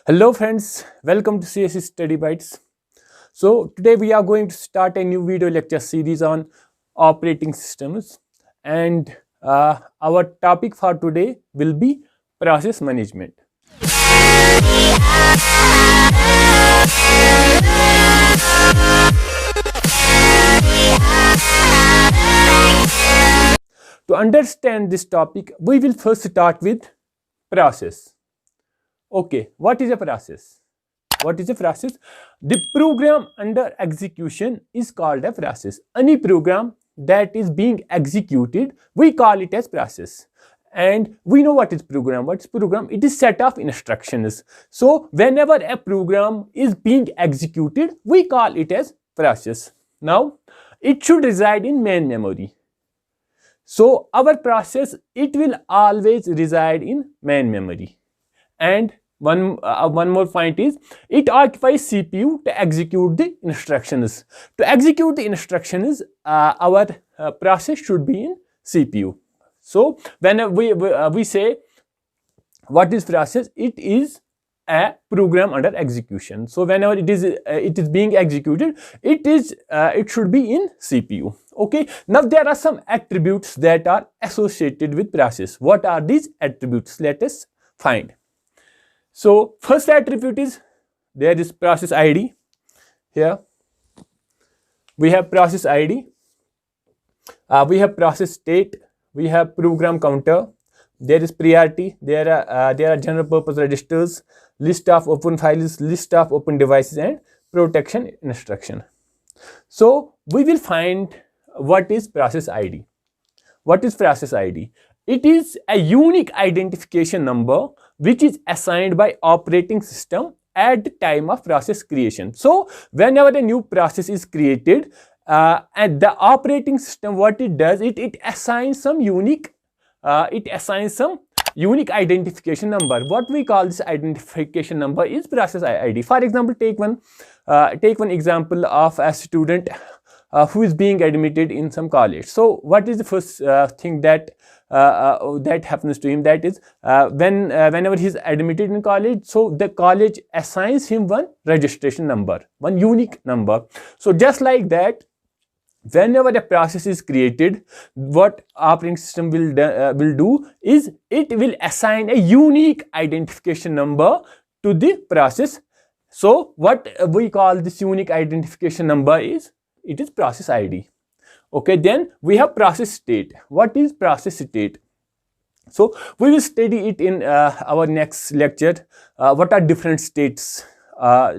Hello friends, welcome to CSE Study Bytes. So today we are going to start a new video lecture series on operating systems, and our topic for today will be process management. To understand this topic, we will first start with process. Okay, what is a process? What is a process? The program under execution is called a process. Any program that is being executed, we call it as process. And we know what is program. What is program? It is set of instructions. So whenever a program is being executed, we call it as process. Now, it should reside in main memory. So our process, it will always reside in main memory. And one more point is, it occupies CPU to execute the instructions. To execute the instructions, our process should be in CPU. So whenever we say what is process, it is a program under execution. So whenever it is being executed, it should be in CPU. Okay. Now there are some attributes that are associated with process. What are these attributes? Let us find. So first attribute is, there is process ID. Here we have process ID, we have process state, we have program counter, there is priority, there are general purpose registers, list of open files, list of open devices, and protection instruction. So we will find what is process ID. What is process ID? It is a unique identification number which is assigned by operating system at the time of process creation. So whenever a new process is created, and the operating system, what it does, it assigns some unique identification number. What we call this identification number is process ID. For example, take one example of a student who is being admitted in some college. So what is the first thing that happens to him? That is, whenever he is admitted in college, so the college assigns him one registration number, one unique number. So just like that, whenever a process is created, what operating system will do is, it will assign a unique identification number to the process. So what we call this unique identification number is, it is process ID. Okay, then we have process state. What is process state? So we will study it in our next lecture. What are different states,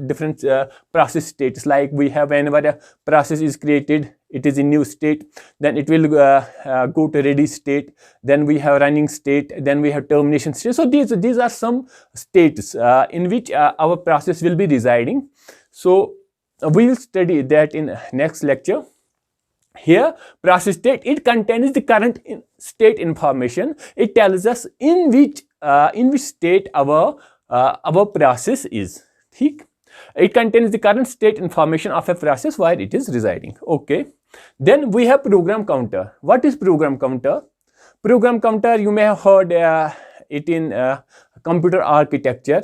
different process states? Like we have, whenever a process is created, it is in new state, then it will go to ready state, then we have running state, then we have termination state. So these are some states in which our process will be residing. So we will study that in next lecture. Here, process state, it contains the current state information. It tells us in which state our process is. It contains the current state information of a process where it is residing. Okay. Then we have program counter. What is program counter? Program counter, you may have heard it in computer architecture.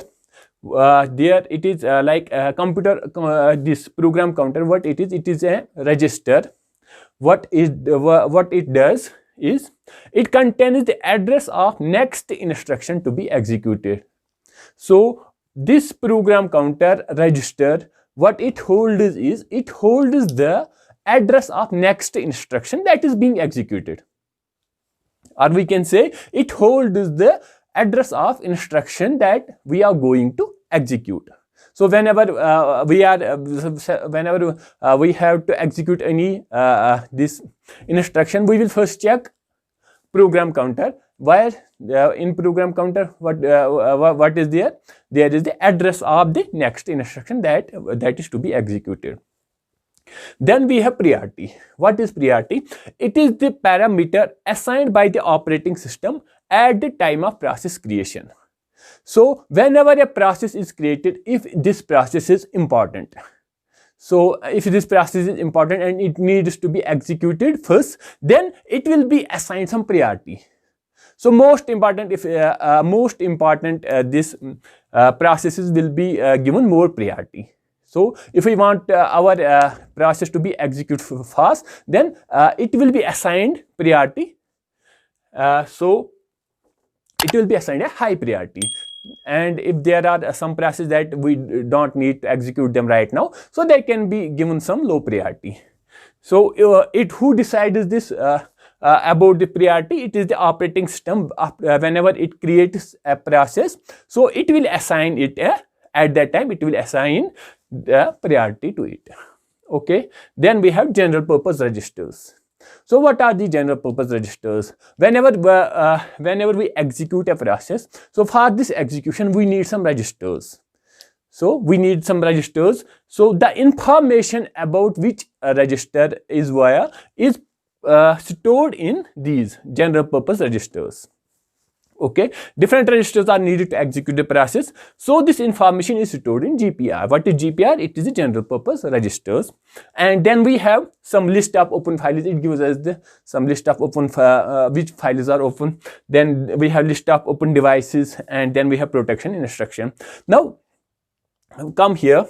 There it is like a computer, this program counter, what it is a register. What it does is, it contains the address of next instruction to be executed. So this program counter register, what it holds is, it holds the address of next instruction that is being executed, or we can say it holds the address of instruction that we are going to execute. So whenever we have to execute any this instruction, we will first check program counter. Where in program counter, what is there? There is the address of the next instruction that is to be executed. Then we have priority. What is priority? It is the parameter assigned by the operating system at the time of process creation. So whenever a process is created, if this process is important, so if this process is important and it needs to be executed first, then it will be assigned some priority. So most important, this processes will be given more priority. So if we want our process to be executed fast, then it will be assigned priority. So it will be assigned a high priority. And if there are some processes that we don't need to execute them right now, so they can be given some low priority. So who decides this about the priority? It is the operating system. Whenever it creates a process, so it will assign it at that time it will assign the priority to it. Okay, then we have general purpose registers. So what are the general purpose registers? Whenever we execute a process, so for this execution we need some registers. So we need some registers. So the information about which register is where is stored in these general purpose registers. Okay, different registers are needed to execute the process. So this information is stored in GPR. What is GPR? It is the general purpose registers. And then we have some list of open files. It gives us some list of open which files are open. Then we have list of open devices, and then we have protection instruction. Now come here.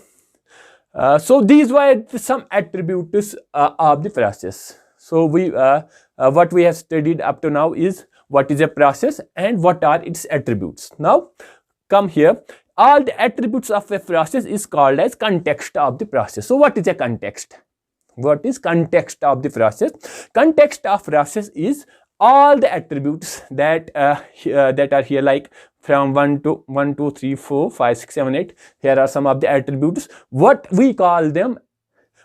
So these were some attributes of the process. So what we have studied up to now is what is a process and what are its attributes. Now come here. All the attributes of a process is called as context of the process. So what is a context? What is context of the process? Context of process is all the attributes that that are here, like from 1 to 1, 2, 3, 4, 5, 6, 7, 8. Here are some of the attributes. What we call them?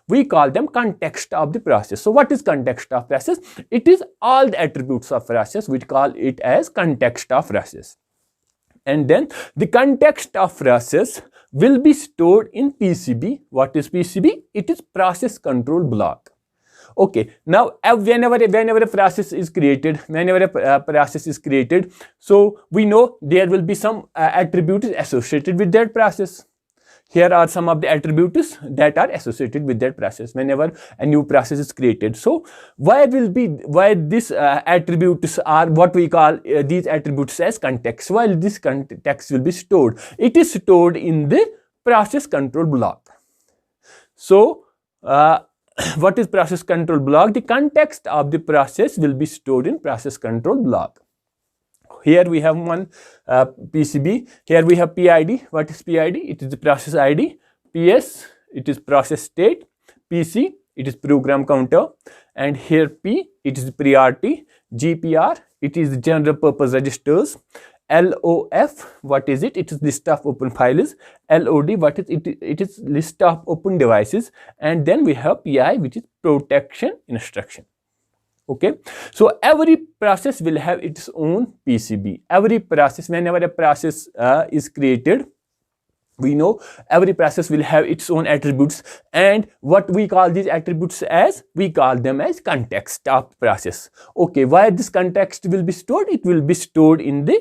We call them context of the process. So what is context of process? It is all the attributes of process. We call it as context of process. And then the context of process will be stored in PCB. What is PCB? It is process control block. Okay, now whenever a process is created, so we know there will be some attributes associated with that process. Here are some of the attributes that are associated with that process whenever a new process is created. So why these attributes are what we call these attributes as context? While this context will be stored, it is stored in the process control block. So what is process control block? The context of the process will be stored in process control block. Here we have one PCB. Here we have PID. What is PID? It is the process ID. PS, it is process state. PC, it is program counter. And here P, it is priority. GPR, it is the general purpose registers. LOF, what is it? It is list of open files. LOD, what is it? It is list of open devices. And then we have PI, which is protection instruction. Okay, so every process will have its own PCB. Every process, whenever a process is created, we know every process will have its own attributes. And what we call these attributes as? We call them as context of process. Okay, why this context will be stored? It will be stored in the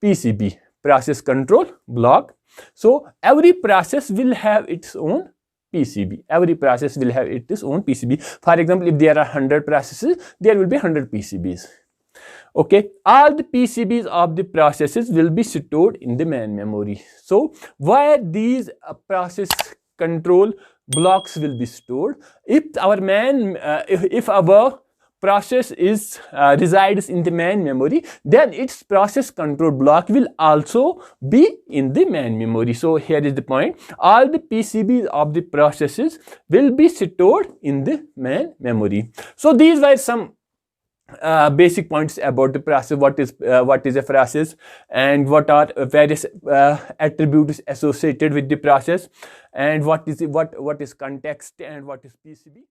PCB, process control block. So every process will have its own PCB. Every process will have its own PCB. For example, if there are 100 processes, there will be 100 PCBs. Okay, all the PCBs of the processes will be stored in the main memory. So where these process control blocks will be stored? If our if our process is resides in the main memory, then its process control block will also be in the main memory. So here is the point. All the PCBs of the processes will be stored in the main memory. So these were some basic points about the process. What is a process, and what are various attributes associated with the process, and what is context, and what is PCB.